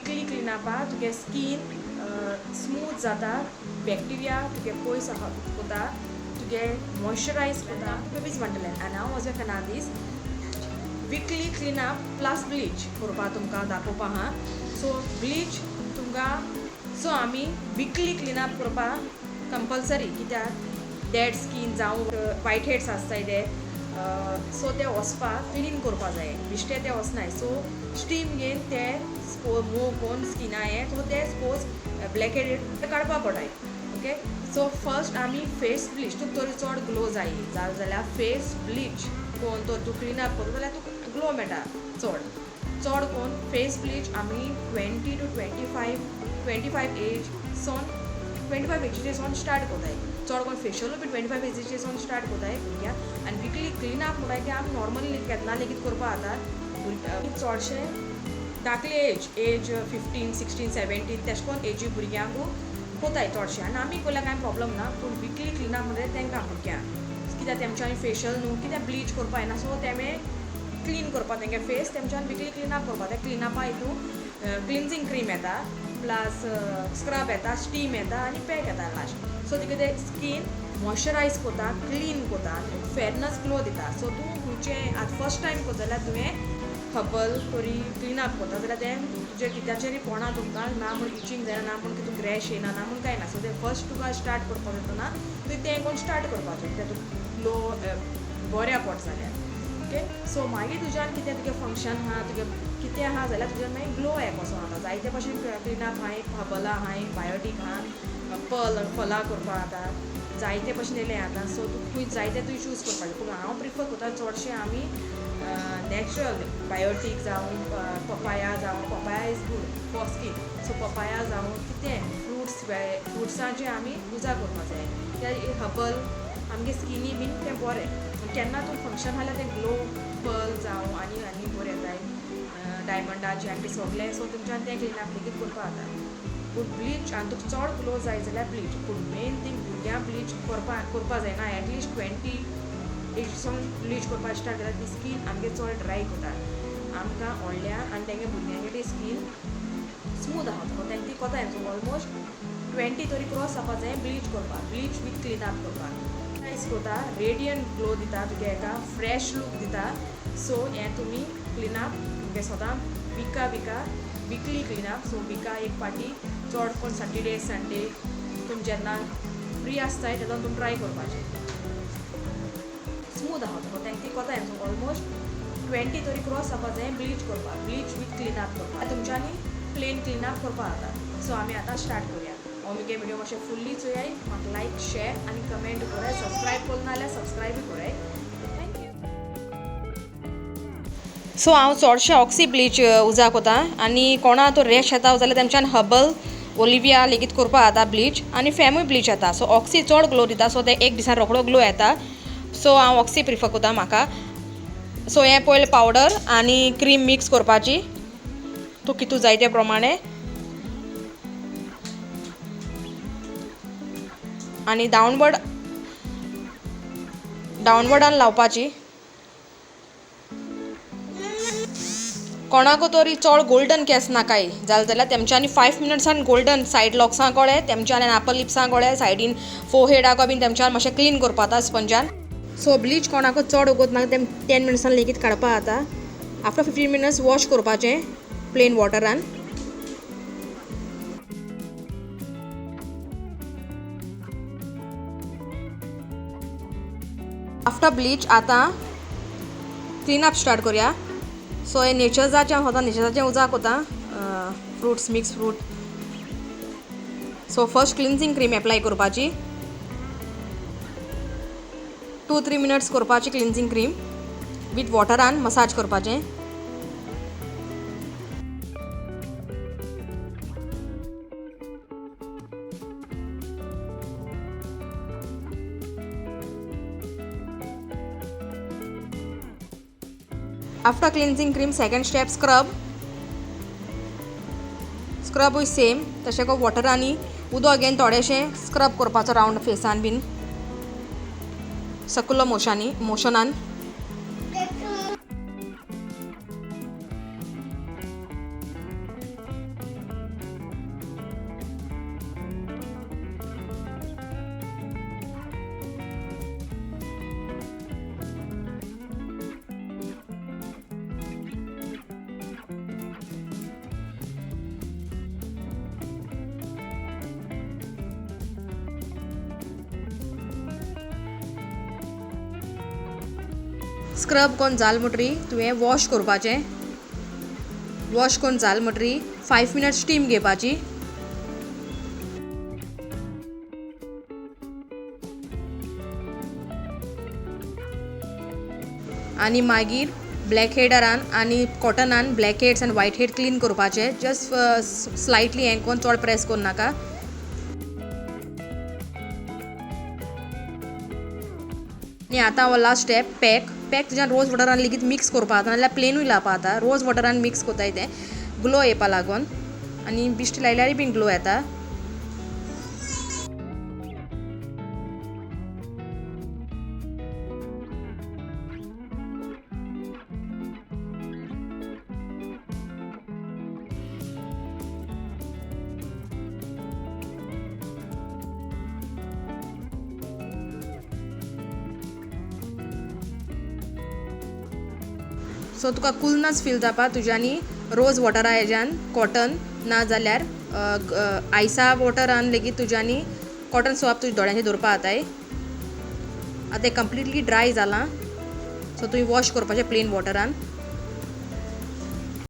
विकली क्लीनअपा तुगे skin smooth जाता, bacteria तुगे पयस कोता, तुगे मॉइश्चरायज कोता तुगे म्हणटलें. आनी हांव म्हज्या फेनांदीस विकली क्लीनअप प्लस ब्लीच करपा तुमकां दाखोवपा आहा. सो ब्लीच तुमकां सो आमी विकली क्लीनअप करपा कंपल्सरी, कित्याक डेड स्कीन जावं वायट हेड्स आसताय ते सो ते वचपाक क्लीन करपा जाय, बिश्टे ते वचनाय. सो स्टीम घेवन ते मूव कोन्न स्किना हें सो ते सपोज ब्लॅक हेड काडपा पडटाय. ओके, सो फर्स्ट आमी फेस ब्लीच तुका तरी चड ग्लो जाय जाल्यार फेस ब्लीच कोण तर तूं क्लीनअप करता जाल्यार तुका ग्लो मेळटा चड कोन्न फेस ब्लीच आमी 20 to 25 एज सोन 25 एजीचे सोन स्टार्ट कोताय. चड कोन्न फेशियलूय बी 25 एजीचे सोन स्टार्ट कोताय भुरग्यांक. आनी विकली क्लीनअप म्हणटाय ते आमी नॉर्मली केन्ना लेगीत करपा जाता. चडशे धाकले एज 15, 16, 17 तेश कोन्न एजी भुरग्यांकू कोताय चडशे. आनी आमी कोल्यार कांय प्रॉब्लम ना, पूण विकली क्लीनअप म्हणटा तेंकां भुरग्यांक कित्याक तेमच्यांनी फेशियल न्हू कित्याक ब्लीच करपा येना. सो तेमे क्लीन करपा तेंगे फेस तेमच्यान विकली क्लीनअप करपा. ते क्लीनअपा हितून क्लिन्जिंग क्रीम येता, प्लस स्क्रब येता, स्टीम येता आनी पॅक येता लास्ट. सो तुगे ते स्कीन मॉइश्चरायज कोता, क्लीन कोता, फेरनस ग्लो दिता. सो तूं खुंयचें आतां फर्स्ट टायम कोता जाल्यार तुवें हबल तरी क्लीनअप कोता जाल्यार तें तुजे कित्याचेरय पोणा तुमकां ना म्हूण इचींग जायना, ना म्हूण तुका रॅश येना, ना म्हूण कांय ना. सो तें फर्स्ट तुका स्टार्ट करपाक जातना तुवें तें कोन्न स्टार्ट करपाचें कित्याक तुका ग्लो बऱ्या पडटा जाल्यार. ओके, सो मागीर तुज्यान कितें तुगे फंक्शन आहा, तुगे कितें आहा जाल्यार तुज्यान मागीर ग्लो येक वचोन जाता. जायते भशेन क्लीनअप आहाय, हबला आहाय, बायोटीक आहा, फला करपा जाता, जायते भशेन येयले आतां. सो तूं खूंय जायते तुवें चूज करपाचें. पूण हांव प्रिफर करता चडशें आमी नॅचरल बायोटीक जावं पपाया जावं, papaya is good for skin. So papaya जावं कितें फ्रुट्सांचे आमी उजार करपा जाय कित्याक हबल आमगे स्किनी बीन तें बरें. केन्ना तूं फंक्शन आसल्यार तें ग्लो पर्ल जावं आनी बरें येताय डायमंडाचे आनी ते सगळे. सो तुमच्यान तें क्लीनअप लेगीत करपा जाता. पूण ब्लीच आनी तुका चड ग्लो जाय जाल्यार ब्लीच. पूण मेन थींग भुरग्यांक ब्लीच करपा जायना. एटलिस्ट 20 एजसून ब्लीच करपा स्टार्ट जाल्यार ती स्कीन आमगे चड ड्राय कोता. आमकां व्हडल्या आनी तेंगे भुरग्यांगे ती स्कीन स्मूथ आहा तेंक ती कोताय. सो ऑलमोस्ट 20 तरी क्रॉस जावपा जाय ब्लीच करपाक, ब्लीच वीथ क्लीनअप करपाक. कोता रेडियंट ग्लो दिता तुगे हेका, फ्रेश लूक दिता. सो हें तुमी क्लीनअप तुमगे सदां विकली क्लीनअप. सो विका एक पाटी चड कोन्न सॅटर्डे संडे तुम जेन्ना फ्री आसताय तेन्ना तुमी ट्राय करपाचें. स्मूथ आहा तुका तेंक ती कोताय. सो ऑलमोस्ट 20 तरी क्रॉस जावपा जाय ब्लीच करपाक, ब्लीच वीथ क्लीनअप करपाक. तुमच्यांनी प्लेन क्लीनअप करपा जाता. सो आमी आतां स्टार्ट करुया. मुगे व्हिडिओ मातशें फुल्ली चोयाय, म्हाका लायक शेअर आनी कमेंट कराय. सबस्क्रायब करना जाल्यार सबस्क्रायबूय कराय. सो हांव चडशें ऑक्सी ब्लीच उजार कोता आनी कोणा तो रॅश येता जाल्यार तेमच्यान हबल ओलिविया लेगीत करपा जाता ब्लीच आनी फॅमूय ब्लीच येता. सो ऑक्सी चड ग्लो दिता. सो ते एक दिसान रोखडो ग्लो येता. सो हांव ऑक्सी प्रिफर कोता म्हाका. सो हें पयलें पावडर आनी क्रीम मिक्स करपाची तूं कितू जाय ते प्रमाणे आनी डावनवर्डान लावपाची. कोणाको तरी चड गोल्डन केस नाकाय जाल्यार तेमच्यांनी 5 मिनट्सान गोल्डन सायड लॉक्सां कळे तेमच्यान एपल लिप्सां कळे सायडीन फोरहेडाको बीन तेमच्यान मातशें क्लीन करपा जाता स्पंजान. सो ब्लीच कोणाको चड वगत नाका तेम 10 मिनट्सान लेगीत काडपा जाता. आफ्टर 15 मिनट्स वॉश करपाचें प्लेन वॉटरान. आफ्टर ब्लीच आतां क्लीनअप स्टार्ट करुया. सो हे नेचरजाचें होता नेचरजाचें उजार कोता fruits mix fruit. So first cleansing cream apply करपाची 2-3 मिनट्स करपाची क्लिन्जिंग क्रीम वीथ वॉटरान मसाज करपाचें. After cleansing cream second step स्क्रबूय सेम तशें को वॉटरांनी उदक घेवन थोडेशें स्क्रब करपाचो रावंड फेसान बीन सर्कुलर मोशनान. स्क्रब कोन्न जाल म्हणटरी तुवें वॉश करपाचें. वॉश कोन्न जाल म्हणटरी 5 मिनट्स स्टीम घेवपाची. आनी मागीर ब्लॅक हेडारान आनी कॉटनान ब्लॅक हेड्स आनी व्हायट हेड क्लीन करपाचे. जस्ट स्लायटली हें कोन्न चड प्रेस करून नाका. आनी आतां हो लास्ट स्टेप पॅक तुज्यान रोज वॉटरान लेगीत मिक्स करपा जाता नाजाल्यार प्लेनूय लावपा जाता. रोज वॉटरान मिक्स कोताय तें ग्लो येवपा लागून आनी बिश्टी लायल्यारूय बीन ग्लो येता. सो तुका कूलनस फील जावपा तुज्यांनी रोज वॉटरा हेज्यान कॉटन ना जाल्यार आयसा वॉटरान लेगीत तुज्यांनी कॉटन सोवाप तुज्या दोळ्यांचेर दवरपा जाताय. आतां तें कंप्लिटली ड्राय जालां. सो तुवें वॉश करपाचें प्लेन वॉटरान.